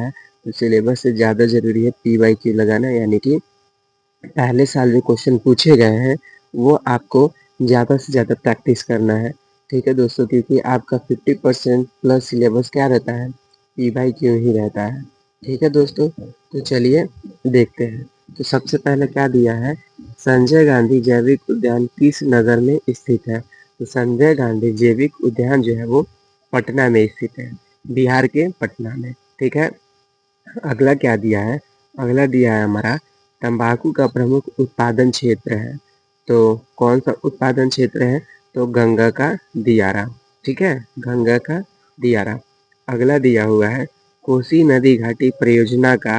है तो सिलेबस से ज़्यादा ज़रूरी है PYQ लगाना, यानी कि पहले साल जो क्वेश्चन पूछे गए हैं वो आपको ज़्यादा से ज़्यादा प्रैक्टिस करना है। ठीक है दोस्तों, क्योंकि आपका 50% प्लस सिलेबस क्या रहता है, PYQ ही रहता है। ठीक है दोस्तों, तो चलिए देखते हैं। तो सबसे पहले क्या दिया है, संजय गांधी जैविक उद्यान किस नगर में स्थित है। तो संजय गांधी जैविक उद्यान जो है वो पटना में स्थित है, बिहार के पटना में। ठीक है, अगला क्या दिया है, अगला दिया है हमारा तंबाकू का प्रमुख उत्पादन क्षेत्र है। तो कौन सा उत्पादन क्षेत्र है, तो गंगा का दियारा। ठीक है, गंगा का दियारा। अगला दिया हुआ है कोसी नदी घाटी परियोजना का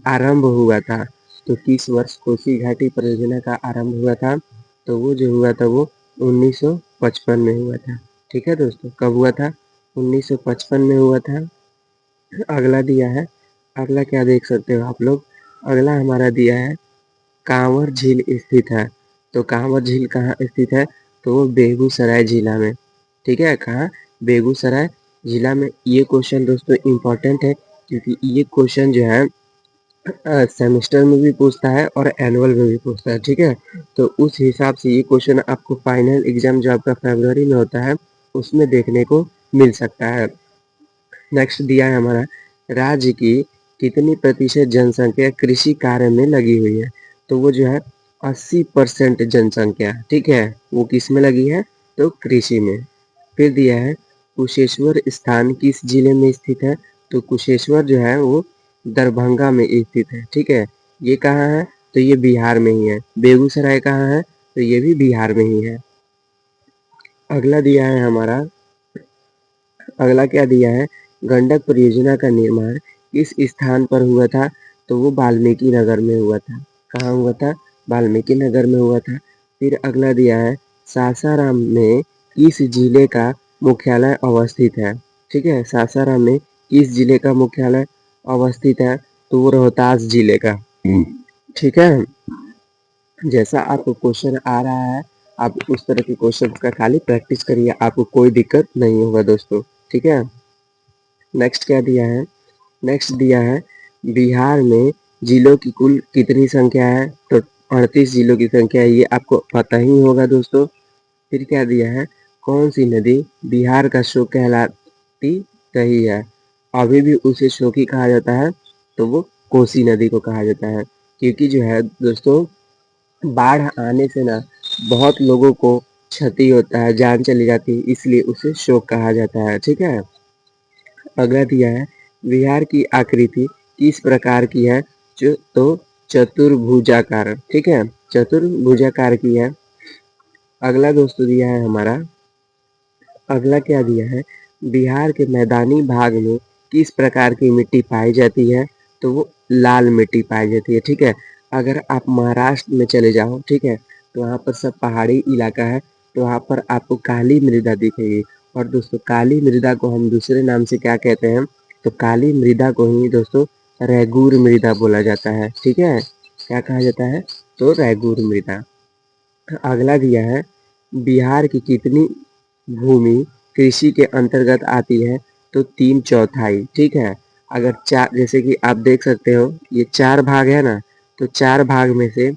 आरंभ हुआ था। तो किस वर्ष कोसी घाटी परियोजना का आरंभ हुआ था, तो वो जो हुआ था वो 1955 में हुआ था। ठीक है दोस्तों, कब हुआ था, 1955 में हुआ था। अगला दिया है, अगला क्या देख सकते हो आप लोग, अगला हमारा दिया है कांवर झील स्थित है। तो कांवर झील कहाँ स्थित है, तो वो बेगूसराय जिला में। ठीक है, कहाँ, बेगूसराय जिला में। ये क्वेश्चन दोस्तों इम्पोर्टेंट है, क्योंकि ये क्वेश्चन जो है सेमेस्टर में भी पूछता है और एनुअल में भी पूछता है। ठीक है, तो उस हिसाब से ये क्वेश्चन आपको फाइनल एग्जाम जो आपका फरवरी में होता है उसमें देखने को मिल सकता है। नेक्स्ट दिया है हमारा राज्य की कितनी प्रतिशत जनसंख्या कृषि कार्य में लगी हुई है। तो वो जो है 80% जनसंख्या, ठीक है, वो किस में लगी है, तो कृषि में। फिर दिया है कुशेश्वर स्थान किस जिले में स्थित है। तो कुशेश्वर जो है वो दरभंगा में स्थित है। ठीक है, ये कहाँ है, तो ये बिहार में ही है। बेगूसराय कहाँ है, तो ये भी बिहार में ही है। अगला दिया है हमारा, अगला क्या दिया है, गंडक परियोजना का निर्माण किस स्थान पर हुआ था। तो वो वाल्मीकि नगर में हुआ था। कहाँ हुआ था, वाल्मीकि नगर में हुआ था। फिर अगला दिया है सासाराम में किस जिले का मुख्यालय अवस्थित है। ठीक है, सासाराम में किस जिले का मुख्यालय अवस्थित है, तो वो रोहतास जिले का। ठीक है, जैसा आपको क्वेश्चन आ रहा है आप उस तरह के क्वेश्चन का खाली प्रैक्टिस करिए, आपको कोई दिक्कत नहीं होगा दोस्तों। ठीक है, नेक्स्ट क्या दिया है, नेक्स्ट दिया है बिहार में जिलों की कुल कितनी संख्या है। तो 38 जिलों की संख्या है, ये आपको पता ही होगा दोस्तों। फिर क्या दिया है, कौन सी नदी बिहार का शोक कहलाती रही है। अभी भी उसे शोकी कहा जाता है, तो वो कोसी नदी को कहा जाता है। क्योंकि जो है दोस्तों बाढ़ आने से ना बहुत लोगों को क्षति होता है, जान चली जाती है, इसलिए उसे शोक कहा जाता है। ठीक है, अगला दिया है बिहार की आकृति किस प्रकार की है। जो तो चतुर्भुजाकार। ठीक है, चतुर्भुजाकार की है। अगला दोस्तों दिया है हमारा, अगला क्या दिया है, बिहार के मैदानी भाग में किस प्रकार की मिट्टी पाई जाती है। तो वो लाल मिट्टी पाई जाती है। ठीक है, अगर आप महाराष्ट्र में चले जाओ, ठीक है, तो वहाँ पर सब पहाड़ी इलाका है, तो वहाँ पर आपको काली मृदा दिखेगी। और दोस्तों काली मृदा को हम दूसरे नाम से क्या कहते हैं, तो काली मृदा को ही दोस्तों रेगूर मृदा बोला जाता है। ठीक है, क्या कहा जाता है, तो रेगूर मृदा। अगला दिया है बिहार की कितनी भूमि कृषि के अंतर्गत आती है। तो 3/4। ठीक है, अगर चार, जैसे कि आप देख सकते हो ये 4 भाग है ना, तो 4 भाग में से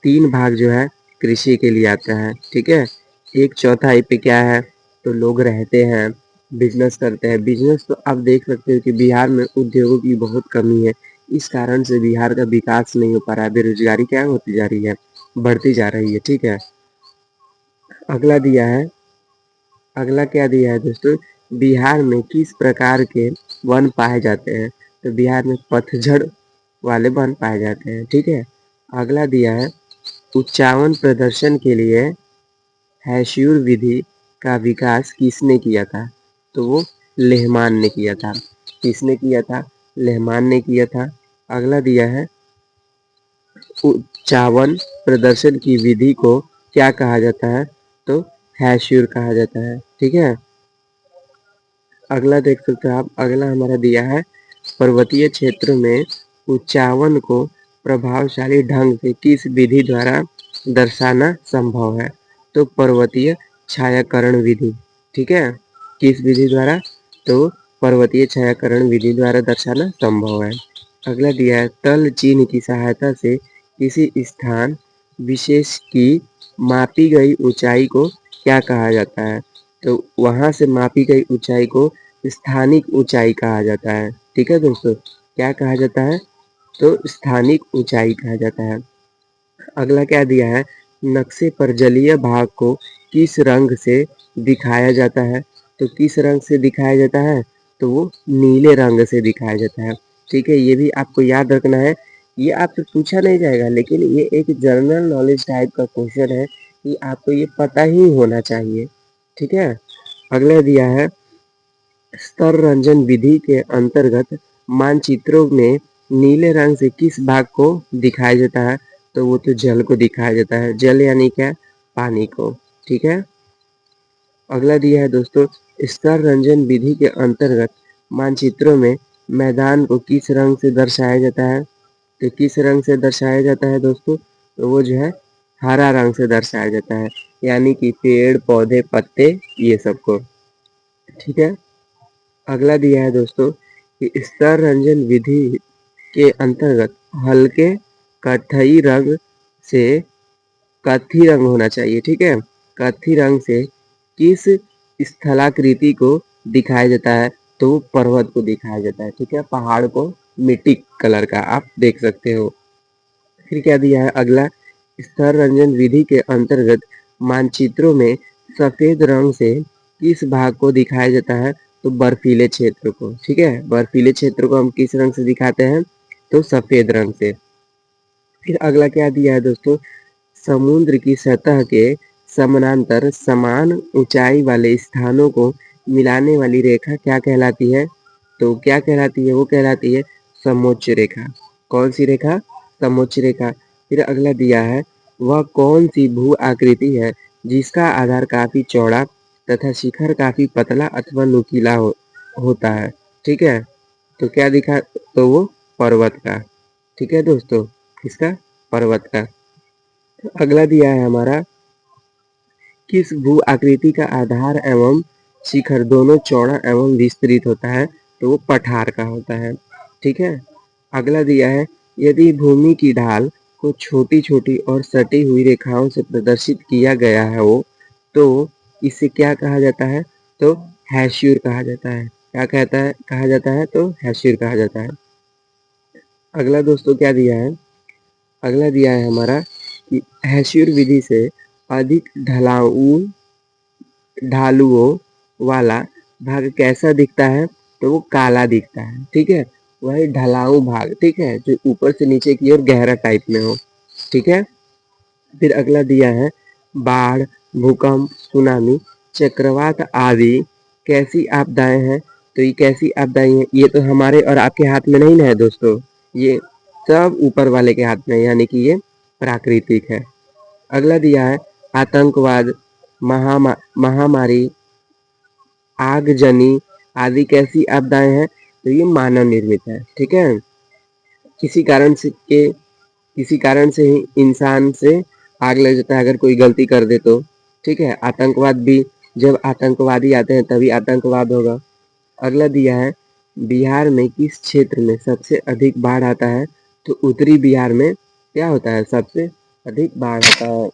3 भाग जो है कृषि के लिए आता है। ठीक है, 1/4 पे क्या है, तो लोग रहते हैं, बिजनेस करते हैं। बिजनेस तो आप देख सकते हो कि बिहार में उद्योगों की बहुत कमी है, इस कारण से बिहार का विकास नहीं हो पा रहा है। बेरोजगारी क्या होती जा रही है, बढ़ती जा रही है। ठीक है, अगला दिया है, अगला क्या दिया है दोस्तों, बिहार में किस प्रकार के वन पाए जाते हैं। तो बिहार में पतझड़ वाले वन पाए जाते हैं। ठीक है, अगला दिया है उच्चावन प्रदर्शन के लिए हैश्योर विधि का विकास किसने किया था। तो वो लेहमान ने किया था। किसने किया था, लेहमान ने किया था। अगला दिया है उच्चावन प्रदर्शन की विधि को क्या कहा जाता है, तो हैश्योर कहा जाता है। ठीक है, अगला देख सकते हो आप, अगला हमारा दिया है पर्वतीय क्षेत्र में उच्चावन को प्रभावशाली ढंग से किस विधि द्वारा दर्शाना संभव है। तो पर्वतीय छायाकरण विधि। ठीक है, किस विधि द्वारा, तो पर्वतीय छायाकरण विधि द्वारा दर्शाना संभव है। अगला दिया है तल चिन्ह की सहायता से किसी स्थान विशेष की मापी गई ऊंचाई को क्या कहा जाता है? तो वहां से मापी गई ऊंचाई को स्थानिक ऊंचाई कहा जाता है। ठीक है दोस्तों, क्या कहा जाता है? तो स्थानिक ऊंचाई कहा जाता है। अगला क्या दिया है? नक्शे पर जलीय भाग को किस रंग से दिखाया जाता है? तो किस रंग से दिखाया जाता है? तो वो नीले रंग से दिखाया जाता है। ठीक है, ये भी आपको याद रखना है। ये आपसे पूछा नहीं जाएगा, लेकिन ये एक जनरल नॉलेज टाइप का क्वेश्चन है कि आपको ये पता ही होना चाहिए। ठीक है, अगला दिया है स्तर रंजन विधि के अंतर्गत मानचित्रों में नीले रंग से किस भाग को दिखाया जाता है? तो वो तो जल को दिखाया जाता है। जल यानी क्या? पानी को। ठीक है, अगला दिया है दोस्तों स्तर रंजन विधि के अंतर्गत मानचित्रों में मैदान को किस रंग से दर्शाया जाता है? तो किस रंग से दर्शाया जाता है दोस्तों? तो वो जो है हरा रंग से दर्शाया जाता है, यानी कि पेड़ पौधे पत्ते ये सबको। ठीक है, अगला दिया है दोस्तों कि स्तर रंजन विधि के अंतर्गत हल्के कत्थई रंग से कत्थी रंग होना चाहिए। ठीक है, कत्थी रंग से किस स्थलाकृति को दिखाया जाता है? तो पर्वत को दिखाया जाता है। ठीक है, पहाड़ को मिट्टी कलर का आप देख सकते हो। फिर क्या दिया है अगला? स्तर रंजन विधि के अंतर्गत मानचित्रों में सफेद रंग से किस भाग को दिखाया जाता है? तो बर्फीले क्षेत्र को। ठीक है, बर्फीले क्षेत्र को हम किस रंग से दिखाते हैं? तो सफेद रंग से। फिर अगला क्या दिया है दोस्तों? समुद्र की सतह के समानांतर समान ऊंचाई वाले स्थानों को मिलाने वाली रेखा क्या कहलाती है? तो क्या कहलाती है? वो कहलाती है समोच्च रेखा। कौन सी रेखा? समोच्च रेखा। फिर अगला दिया है वह कौन सी भू आकृति है जिसका आधार काफी चौड़ा तथा शिखर काफी पतला अथवा नुकीला होता है? ठीक है, तो क्या दिखा? तो वो पर्वत का। ठीक है दोस्तों, किसका? पर्वत का। अगला दिया है हमारा किस भू आकृति का आधार एवं शिखर दोनों चौड़ा एवं विस्तृत होता है? तो वो पठार का होता है। ठीक है, अगला दिया है यदि भूमि की ढाल को छोटी छोटी और सटी हुई रेखाओं से प्रदर्शित किया गया है हो तो इसे क्या कहा जाता है? तो हैश्योर कहा जाता है। क्या कहता है कहा जाता है? तो हैश्योर कहा जाता है। अगला दोस्तों क्या दिया है? अगला दिया है हमारा कि हैश्योर विधि से अधिक ढालुओं वाला भाग कैसा दिखता है? तो वो काला दिखता है। ठीक है, वही ढलाऊ भाग, ठीक है, जो ऊपर से नीचे की ओर गहरा टाइप में हो। ठीक है, फिर अगला दिया है बाढ़, भूकंप, सुनामी, चक्रवात आदि कैसी आपदाएं हैं? तो ये कैसी आपदाएं हैं? ये तो हमारे और आपके हाथ में नहीं ना है दोस्तों, ये सब ऊपर वाले के हाथ में, यानी कि ये प्राकृतिक है। अगला दिया है आतंकवाद, महामारी, आगजनी आदि कैसी आपदाएं हैं? तो ये मानव निर्मित है। ठीक है, किसी कारण से ही इंसान से आग लग जाता है अगर कोई गलती कर दे तो। ठीक है, आतंकवाद भी जब आतंकवादी आते हैं तभी आतंकवाद होगा। अगला दिया है बिहार में किस क्षेत्र में सबसे अधिक बाढ़ आता है? तो उत्तरी बिहार में क्या होता है? सबसे अधिक बाढ़ आता है।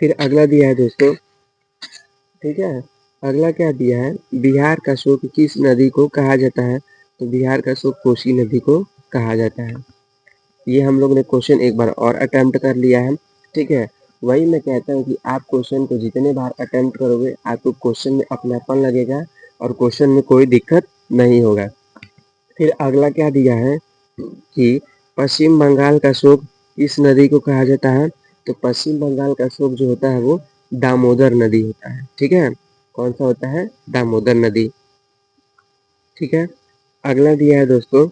फिर अगला दिया है दोस्तों, ठीक है, अगला क्या दिया है? बिहार का शोक किस नदी को कहा जाता है? तो बिहार का शोक कोसी नदी को कहा जाता है। ये हम लोग ने क्वेश्चन एक बार और अटेम्प्ट कर लिया है। ठीक है, वही मैं कहता हूँ कि आप क्वेश्चन को जितने बार अटेम्प्ट करोगे आपको क्वेश्चन में अपनापन लगेगा और क्वेश्चन में कोई दिक्कत नहीं होगा। फिर अगला क्या दिया है कि पश्चिम बंगाल का शोक किस नदी को कहा जाता है? तो पश्चिम बंगाल का शोक जो होता है वो दामोदर नदी होता है। ठीक है, कौन सा होता है? दामोदर नदी। ठीक है, अगला दिया है दोस्तों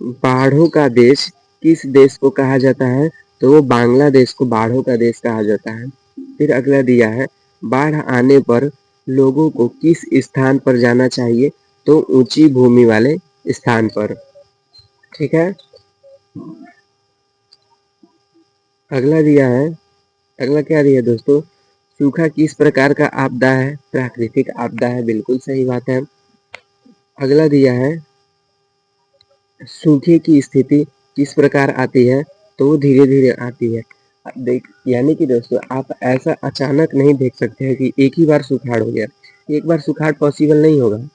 बाढ़ों का देश किस देश को कहा जाता है? तो वो बांग्लादेश को बाढ़ों का देश कहा जाता है। फिर अगला दिया है बाढ़ आने पर लोगों को किस स्थान पर जाना चाहिए? तो ऊंची भूमि वाले स्थान पर। ठीक है, अगला दिया है अगला क्या दिया दोस्तों? सूखा किस प्रकार का आपदा है? प्राकृतिक आपदा है, बिल्कुल सही बात है। अगला दिया है सूखे की स्थिति किस प्रकार आती है, तो वो धीरे-धीरे आती है। देख यानी कि दोस्तों आप ऐसा अचानक नहीं देख सकते हैं कि एक ही बार सुखाड़ हो गया। एक बार सुखाड़ पॉसिबल नहीं होगा।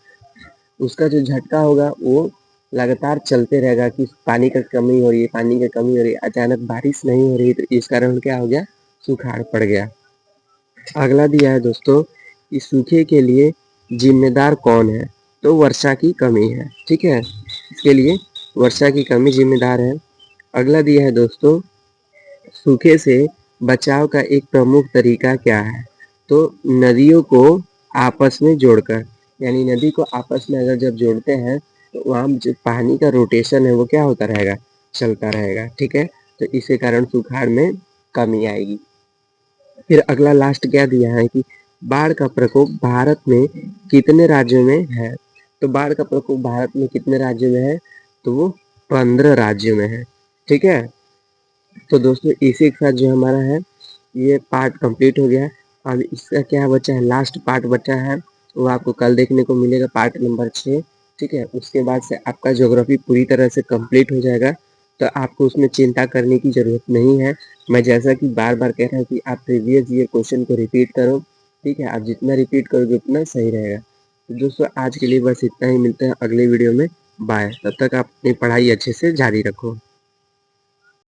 उसका जो झटका होगा वो लगातार चलते रहेगा कि पानी का कमी हो रही है, पानी की कमी हो रही है, अचानक बारिश नहीं हो रही है तो इस कारण क्या हो गया, सुखाड़ पड़ गया। अगला दिया है दोस्तों कि सूखे के लिए जिम्मेदार कौन है, तो वर्षा की कमी है, ठीक है। इसके लिए वर्षा की कमी जिम्मेदार है। अगला दिया है दोस्तों सूखे से बचाव का एक प्रमुख तरीका क्या है, तो नदियों को आपस में जोड़कर, यानी नदी को आपस में अगर जब जोड़ते हैं तो वहाँ जो पानी का रोटेशन है वो क्या होता रहेगा, चलता रहेगा, ठीक है। तो इसी कारण सुखाड़ में कमी आएगी। फिर अगला लास्ट क्या दिया है कि बाढ़ का प्रकोप भारत में कितने राज्यों में है, तो बाढ़ का प्रकोप भारत में कितने राज्यों में है, तो वो 15 राज्यों में है, ठीक है। तो दोस्तों इसी के साथ जो हमारा है ये पार्ट कंप्लीट हो गया है। अब इसका क्या बचा है, लास्ट पार्ट बचा है, वो आपको कल देखने को मिलेगा, पार्ट नंबर 6, ठीक है। उसके बाद से आपका ज्योग्राफी पूरी तरह से कंप्लीट हो जाएगा, तो आपको उसमें चिंता करने की ज़रूरत नहीं है। मैं जैसा कि बार-बार कह रहा हूँ कि आप प्रीवियस ईयर क्वेश्चन को रिपीट करो, ठीक है। आप जितना रिपीट करोगे उतना सही रहेगा। तो दोस्तों आज के लिए बस इतना ही, मिलते हैं अगले वीडियो में। बाय। तब तक आप अपनी पढ़ाई अच्छे से जारी रखो।